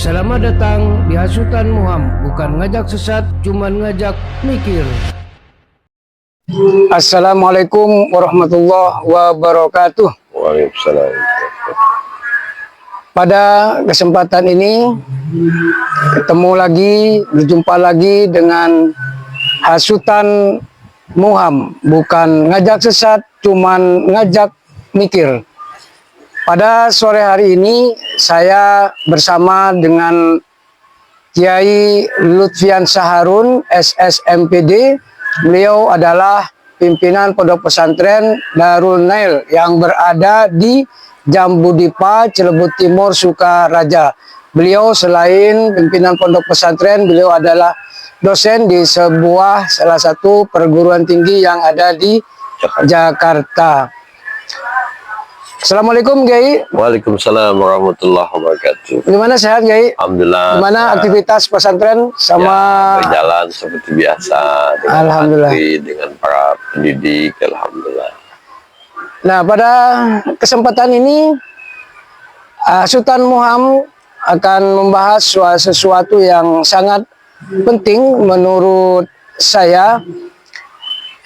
Selamat datang di Hasutan Muham. Bukan ngajak sesat, cuman ngajak mikir. Assalamualaikum warahmatullahi wabarakatuh. Waalaikumsalam. Pada kesempatan ini berjumpa lagi dengan Hasutan Muham. Bukan ngajak sesat, cuman ngajak mikir. Pada sore hari ini saya bersama dengan Kiai Lutfian Saharun SSMPD. Beliau adalah pimpinan Pondok Pesantren Darul Nail yang berada di Jambu Dipa, Cilebut Timur, Sukaraja. Beliau selain pimpinan Pondok Pesantren, beliau adalah dosen di salah satu perguruan tinggi yang ada di Jakarta. Assalamualaikum Kiai. Waalaikumsalam warahmatullahi wabarakatuh. Gimana, sehat Kiai? Alhamdulillah. Gimana aktivitas pesantren sama berjalan seperti biasa dengan Alhamdulillah. santri, dengan para pendidik. Alhamdulillah. Nah, pada kesempatan ini Hasutan Muham akan membahas sesuatu yang sangat penting menurut saya,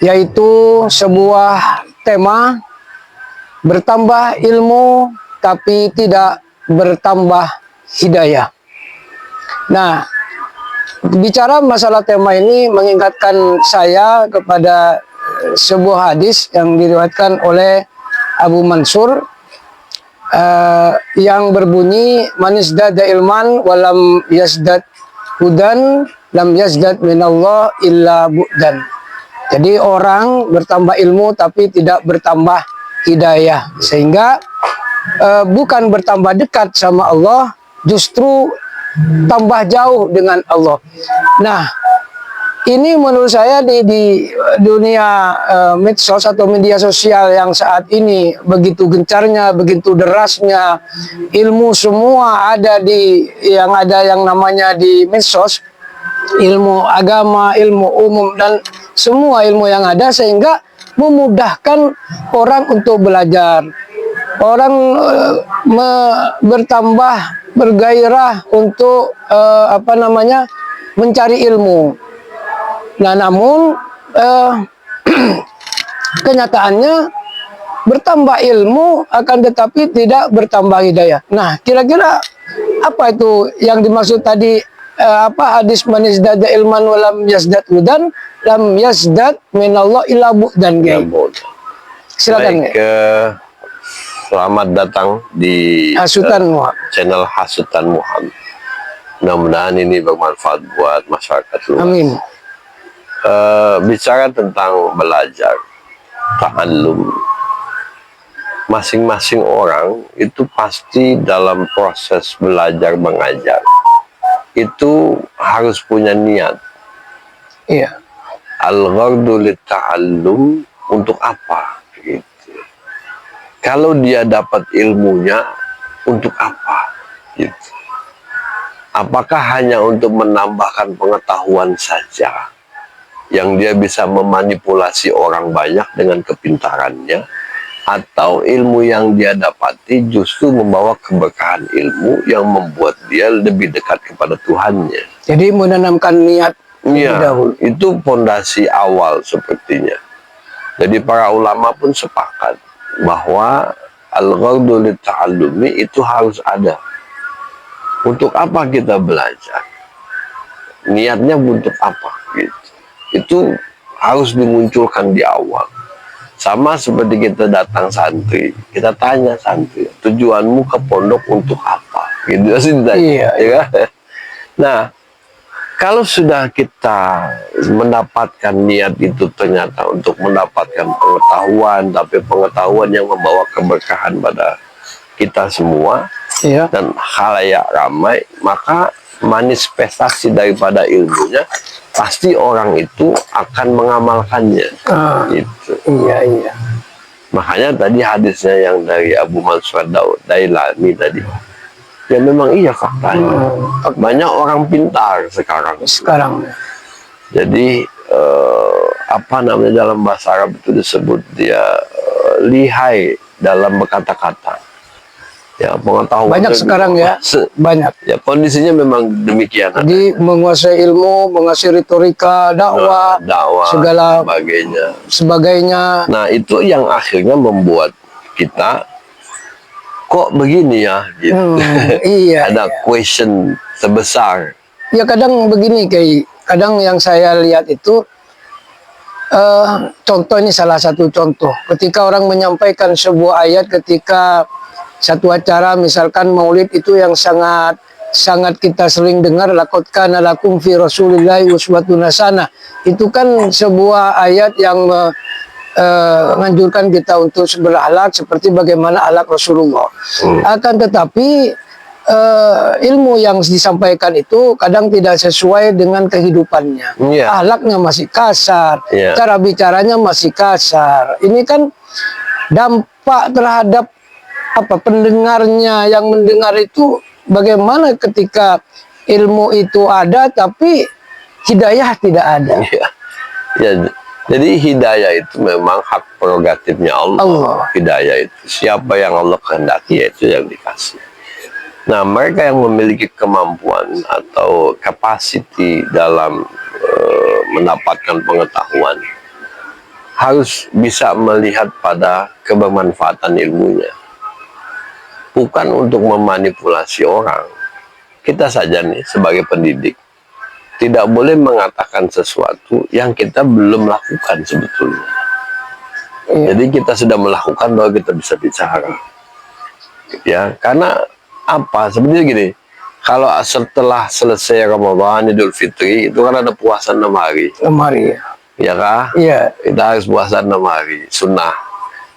yaitu sebuah tema bertambah ilmu tapi tidak bertambah hidayah. Nah, bicara masalah tema ini mengingatkan saya kepada sebuah hadis yang diriwayatkan oleh Abu Mansur yang berbunyi, man izdada ilman walam yazdad hudan lam yazdad minallah illa bu'dan. Jadi orang bertambah ilmu tapi tidak bertambah hidayah, sehingga bukan bertambah dekat sama Allah, justru tambah jauh dengan Allah. Nah, ini menurut saya di dunia medsos atau media sosial yang saat ini begitu gencarnya, begitu derasnya, ilmu semua ada yang namanya di medsos, ilmu agama, ilmu umum, dan semua ilmu yang ada, sehingga memudahkan orang untuk belajar. Orang bertambah bergairah untuk mencari ilmu. Nah, namun kenyataannya bertambah ilmu akan tetapi tidak bertambah hidayah. Nah, kira-kira apa itu yang dimaksud tadi? Hadis man izdada ilman walam yazdad hudan lam yazdad minallah illa bu'dan. Silakan. Selamat datang di Hasutan Muham, channel Hasutan Muham. Mudah-mudahan ini bermanfaat buat masyarakat luas. Amin. Bicara tentang belajar, ta'allum, masing-masing orang itu pasti dalam proses belajar mengajar itu harus punya niat. Iya. Al-ghardu lit-ta'allum, untuk apa? Gitu. Kalau dia dapat ilmunya, untuk apa? Gitu. Apakah hanya untuk menambahkan pengetahuan saja, yang dia bisa memanipulasi orang banyak dengan kepintarannya, atau ilmu yang dia dapati justru membawa keberkahan ilmu yang membuat dia lebih dekat kepada Tuhannya. Jadi menanamkan niat. Ya, itu fondasi awal sepertinya. Jadi para ulama pun sepakat bahwa al-ghardu lit-ta'allumi itu harus ada. Untuk apa kita belajar? Niatnya untuk apa? Gitu. Itu harus dimunculkan di awal. Sama seperti kita datang santri, kita tanya santri, tujuanmu ke pondok untuk apa? Gitu sih ditanya. Iya, ya kan? Nah, kalau sudah kita mendapatkan niat itu ternyata untuk mendapatkan pengetahuan, tapi pengetahuan yang membawa keberkahan pada kita semua, iya, dan khalayak ramai, maka manifestasi daripada ilmunya pasti orang itu akan mengamalkannya. Gitu. Iya. Makanya tadi hadisnya yang dari Abu Mansur Dailami tadi, ya memang iya faktanya. Banyak orang pintar sekarang. Jadi dalam bahasa Arab itu disebut dia lihai dalam berkata-kata. Ya, pengetahuan Banyak itu sekarang ya, banyak. ya kondisinya memang demikian. Jadi menguasai ilmu, menguasai retorika, dakwah, Dakwah, segala sebagainya. sebagainya. Nah, itu yang akhirnya membuat kita kok begini ya gitu. Iya, Ada iya. question sebesar. Ya kadang begini, kayak kadang yang saya lihat itu contoh, ini salah satu contoh. Ketika orang menyampaikan sebuah ayat ketika satu acara, misalkan maulid itu yang sangat kita sering dengar, laqad kana lakum fi rasulillahi uswatun hasanah. Itu kan sebuah ayat yang menganjurkan kita untuk berakhlak seperti bagaimana akhlak Rasulullah. Akan tetapi ilmu yang disampaikan itu kadang tidak sesuai dengan kehidupannya. Iya. Akhlaknya masih kasar, Iya. cara bicaranya masih kasar. Ini kan dampak terhadap pendengarnya, yang mendengar itu bagaimana ketika ilmu itu ada tapi hidayah tidak ada. Ya, ya, jadi hidayah itu memang hak prerogatifnya Allah. Hidayah itu siapa yang Allah kehendaki, itu yang dikasih. Nah, mereka yang memiliki kemampuan atau capacity dalam mendapatkan pengetahuan harus bisa melihat pada kebermanfaatan ilmunya, bukan untuk memanipulasi orang. Kita saja nih sebagai pendidik tidak boleh mengatakan sesuatu yang kita belum lakukan sebetulnya. Jadi kita sudah melakukan bahwa kita bisa bicara. Ya, karena apa? Sebenarnya gini, kalau setelah selesai Ramadan, Idul Fitri, itu kan ada puasa 6 hari. 6 hari. Ya kah? Iya. Kita harus puasa 6 hari, sunnah.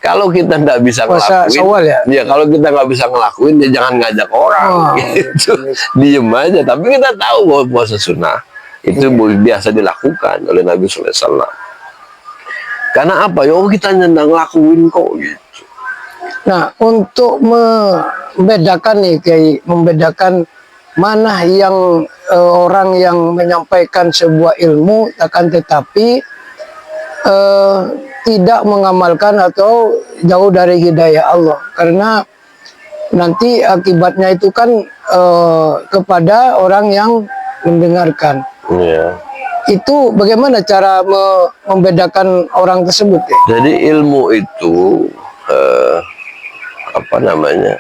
Kalau kita nggak bisa Puasa ngelakuin, Syawal ya? kalau kita nggak bisa ngelakuin, ya jangan ngajak orang, gitu. Diem aja. Tapi kita tahu bahwa puasa sunnah itu biasa dilakukan oleh Nabi SAW. Karena apa? Ya kita nggak ngelakuin kok, gitu. Nah, untuk membedakan nih, kayak membedakan mana yang orang yang menyampaikan sebuah ilmu akan tetapi tidak mengamalkan atau jauh dari hidayah Allah, karena nanti akibatnya itu kan kepada orang yang mendengarkan. Ya. Itu bagaimana cara membedakan orang tersebut ya? Jadi ilmu itu apa namanya?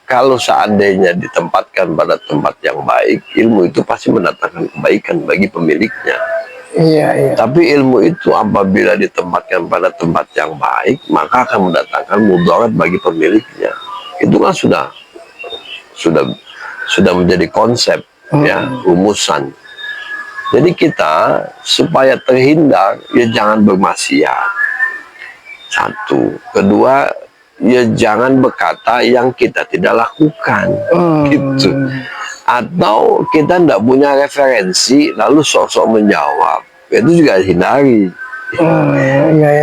Kalau seandainya ditempatkan pada tempat yang baik, ilmu itu pasti mendatangkan kebaikan bagi pemiliknya. Iya, iya. Tapi ilmu itu apabila ditempatkan pada tempat yang baik, maka akan mendatangkan mudarat bagi pemiliknya. Itu kan sudah menjadi konsep, ya, rumusan. Jadi kita supaya terhindar, ya jangan bermaksiat. Satu, kedua, ya jangan berkata yang kita tidak lakukan, gitu. Atau kita tidak punya referensi lalu sosok menjawab, itu juga hindari.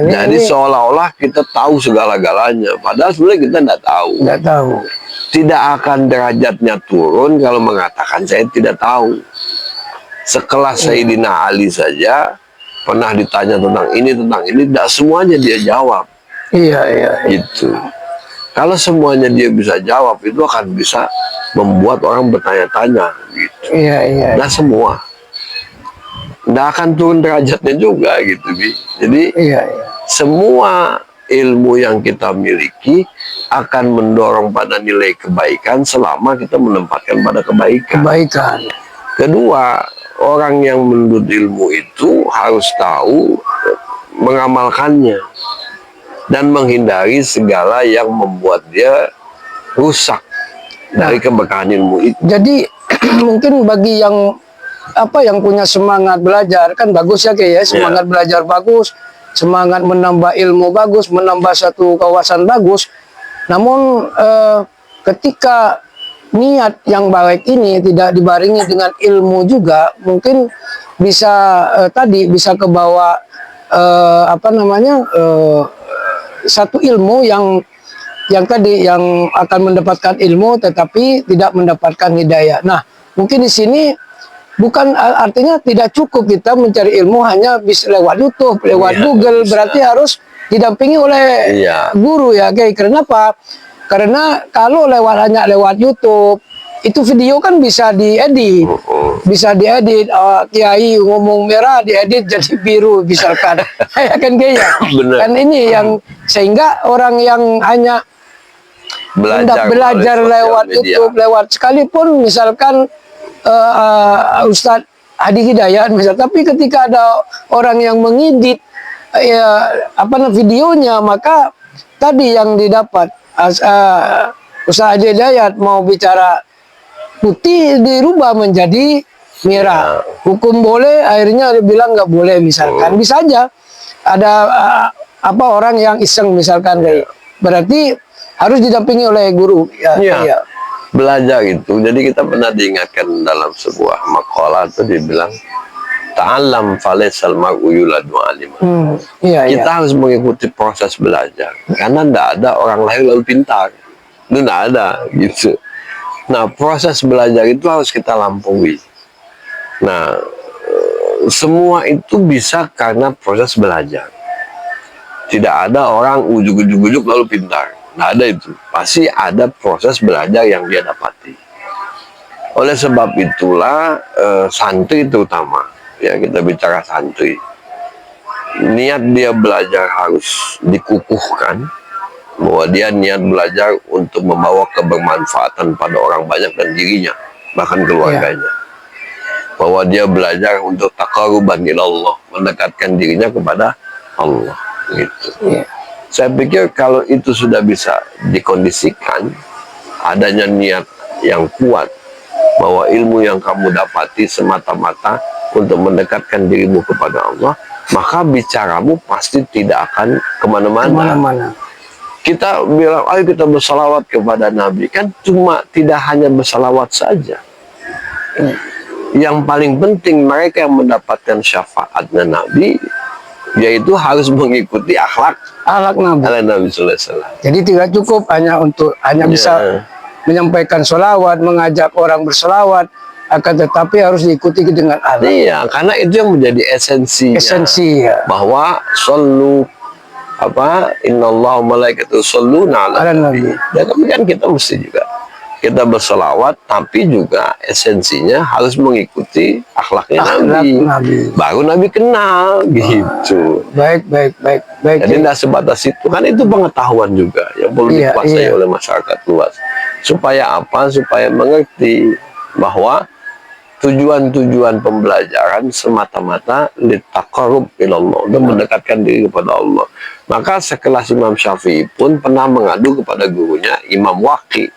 Jadi seolah-olah kita tahu segala-galanya, padahal sebenarnya kita tidak tahu. Tidak tahu. Tidak akan derajatnya turun kalau mengatakan saya tidak tahu. Sekelas Sayyidina Ali saja pernah ditanya tentang ini, tidak semuanya dia jawab. Iya, iya. Gitu. Kalau semuanya dia bisa jawab, itu akan bisa membuat orang bertanya-tanya, gitu. Iya, iya. Nah, semua nggak akan turun derajatnya juga, gitu, Bi. Jadi Iya, iya. semua ilmu yang kita miliki akan mendorong pada nilai kebaikan selama kita menempatkan pada kebaikan. Kebaikan. Kedua, orang yang menuntut ilmu itu harus tahu mengamalkannya dan menghindari segala yang membuat dia rusak dari keberkahan ilmu itu. Jadi mungkin bagi yang yang punya semangat belajar kan bagus ya, kayak semangat belajar bagus, semangat menambah ilmu bagus, menambah satu kawasan bagus. Namun ketika niat yang baik ini tidak dibarengi dengan ilmu juga, mungkin bisa bisa kebawa satu ilmu yang tadi yang akan mendapatkan ilmu tetapi tidak mendapatkan hidayah. Nah, mungkin di sini bukan artinya tidak cukup kita mencari ilmu hanya bisa lewat YouTube, lewat Google, berarti harus didampingi oleh guru ya, kayak kenapa? Karena kalau hanya lewat YouTube, itu video kan bisa diedit. Bisa diedit, kiai ngomong merah diedit jadi biru misalkan. Ya kan kayaknya. Bener. Kan ini yang sehingga orang yang hanya hendak belajar lewat YouTube, lewat sekalipun misalkan Ustadz Hadi Hidayat misal, tapi ketika ada orang yang mengedit videonya, maka tadi yang didapat Ustadz Hadi Hidayat mau bicara putih dirubah menjadi merah. Hukum boleh, akhirnya dia bilang nggak boleh misalkan. Bisa aja ada orang yang iseng misalkan kayak. Berarti harus didampingi oleh guru. Iya. Belajar itu. Jadi kita pernah diingatkan dalam sebuah makalah itu dibilang ta'allam falaisal mar'u yuladu aliman. Kita harus mengikuti proses belajar. Karena tidak ada orang lahir lalu pintar. Itu tidak ada gitu. Nah, proses belajar itu harus kita lampaui. Nah, semua itu bisa karena proses belajar. Tidak ada orang ujuk-ujuk lalu pintar. Nggak ada itu. Pasti ada proses belajar yang dia dapati. Oleh sebab itulah santri terutama, ya kita bicara santri, niat dia belajar harus dikukuhkan. Bahwa dia niat belajar untuk membawa kebermanfaatan pada orang banyak dan dirinya, bahkan keluarganya. Bahwa dia belajar untuk taqarruban ilallah, mendekatkan dirinya kepada Allah. Gitu. Saya pikir kalau itu sudah bisa dikondisikan, adanya niat yang kuat, bahwa ilmu yang kamu dapati semata-mata untuk mendekatkan dirimu kepada Allah, maka bicaramu pasti tidak akan kemana-mana. Kita bilang, ayo kita bersalawat kepada Nabi. Kan cuma tidak hanya bersalawat saja. Yang paling penting mereka yang mendapatkan syafaatnya Nabi, yaitu harus mengikuti akhlak Nabi. Nabi Sallallahu Alaihi Wasallam. Jadi tidak cukup hanya bisa menyampaikan sholawat, mengajak orang bersolawat, akan tetapi harus diikuti dengan akhlak. Iya, karena itu yang menjadi esensinya. Bahwa shollu innallaha malaikatu shalluna 'alan nabi. Dan tapi kan kita mesti juga kita berselawat, tapi juga esensinya harus mengikuti akhlaknya Nabi. Baru Nabi kenal gitu. Baik. Jadi tidak sebatas itu, kan itu pengetahuan juga yang perlu dikuasai oleh masyarakat luas. Supaya apa? Supaya mengerti bahwa tujuan-tujuan pembelajaran semata-mata litaqarrub ilallah, untuk mendekatkan diri kepada Allah. Maka sekelas Imam Syafi'i pun pernah mengadu kepada gurunya Imam Waqi.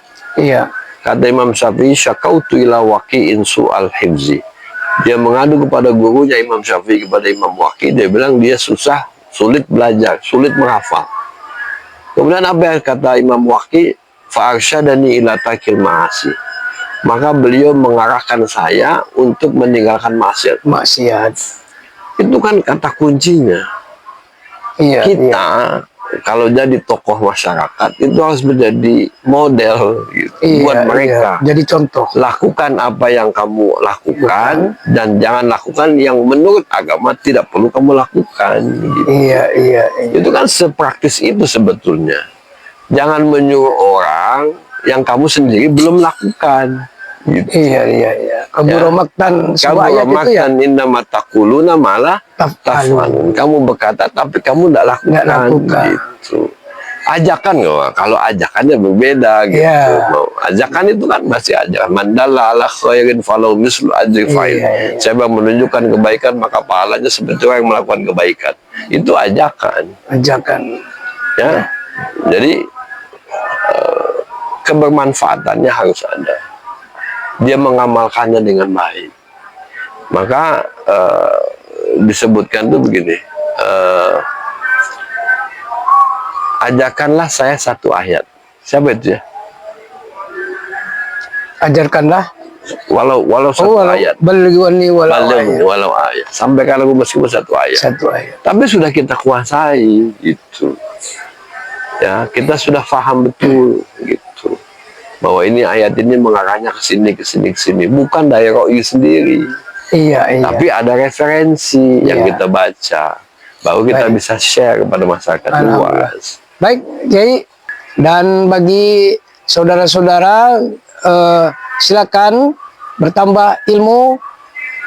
Kata Imam Syafi'i, syakautu ila waqi'in su'al hifzi. Dia mengadu kepada gurunya Imam Syafi'i kepada Imam Waqi. Dia bilang dia sulit belajar, sulit menghafal. Kemudian apa yang kata Imam Waqi? Fa'arsyadani ila takil ma'asi. Maka beliau mengarahkan saya untuk meninggalkan maksiat. Itu kan kata kuncinya. Kita kalau jadi tokoh masyarakat itu harus menjadi model gitu, buat mereka. Jadi contoh. Lakukan apa yang kamu lakukan dan jangan lakukan yang menurut agama tidak perlu kamu lakukan. Gitu. Itu kan sepraktis itu sebetulnya. Jangan menyuruh orang yang kamu sendiri belum lakukan. Gitu. Kaburomaktan innama taquluna malah taf'alun. Kamu berkata tapi kamu tidak lakukan. Gitu. Ajakan kalau ajakannya berbeda gitu. Ajakan itu kan masih ajakan. Mandalla ala khairin falau mislu ajri fa'il. Siapa menunjukkan kebaikan maka pahalanya seperti orang yang melakukan kebaikan. Itu ajakan. Ya. Jadi kebermanfaatannya harus ada. Dia mengamalkannya dengan baik. Maka disebutkan tuh begini, ajarkanlah saya satu ayat. Siapa itu ya? Ajarkanlah walau satu ayat. Balighni walau ayat. Sampaikan aku meskipun satu ayat. Tapi sudah kita kuasai gitu. Ya, kita sudah paham betul gitu. Bahwa ini ayat ini mengarahnya ke sini, bukan dari Ro'i sendiri. Tapi ada referensi yang kita baca, baru kita bisa share kepada masyarakat luas. Baik, Kiai, Dan bagi saudara-saudara, silakan bertambah ilmu,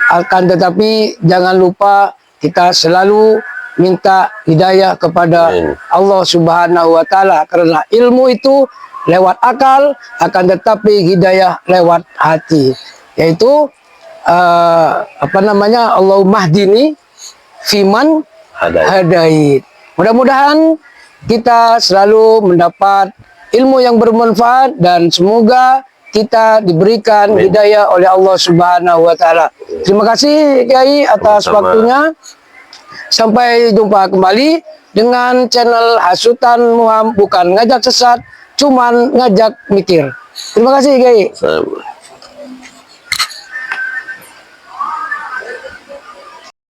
akan tetapi jangan lupa kita selalu minta hidayah kepada Amin. Allah Subhanahu wa taala, karena ilmu itu lewat akal, akan tetapi hidayah lewat hati, yaitu Allahumma hdini fiman hadait. Mudah-mudahan kita selalu mendapat ilmu yang bermanfaat dan semoga kita diberikan Amin. hidayah oleh Allah Subhanahu wa taala. Terima kasih Kiai atas Sama-sama. waktunya. Sampai jumpa kembali dengan channel Hasutan Muham, bukan ngajak sesat, cuman ngajak mikir. Terima kasih Kiai. Sama.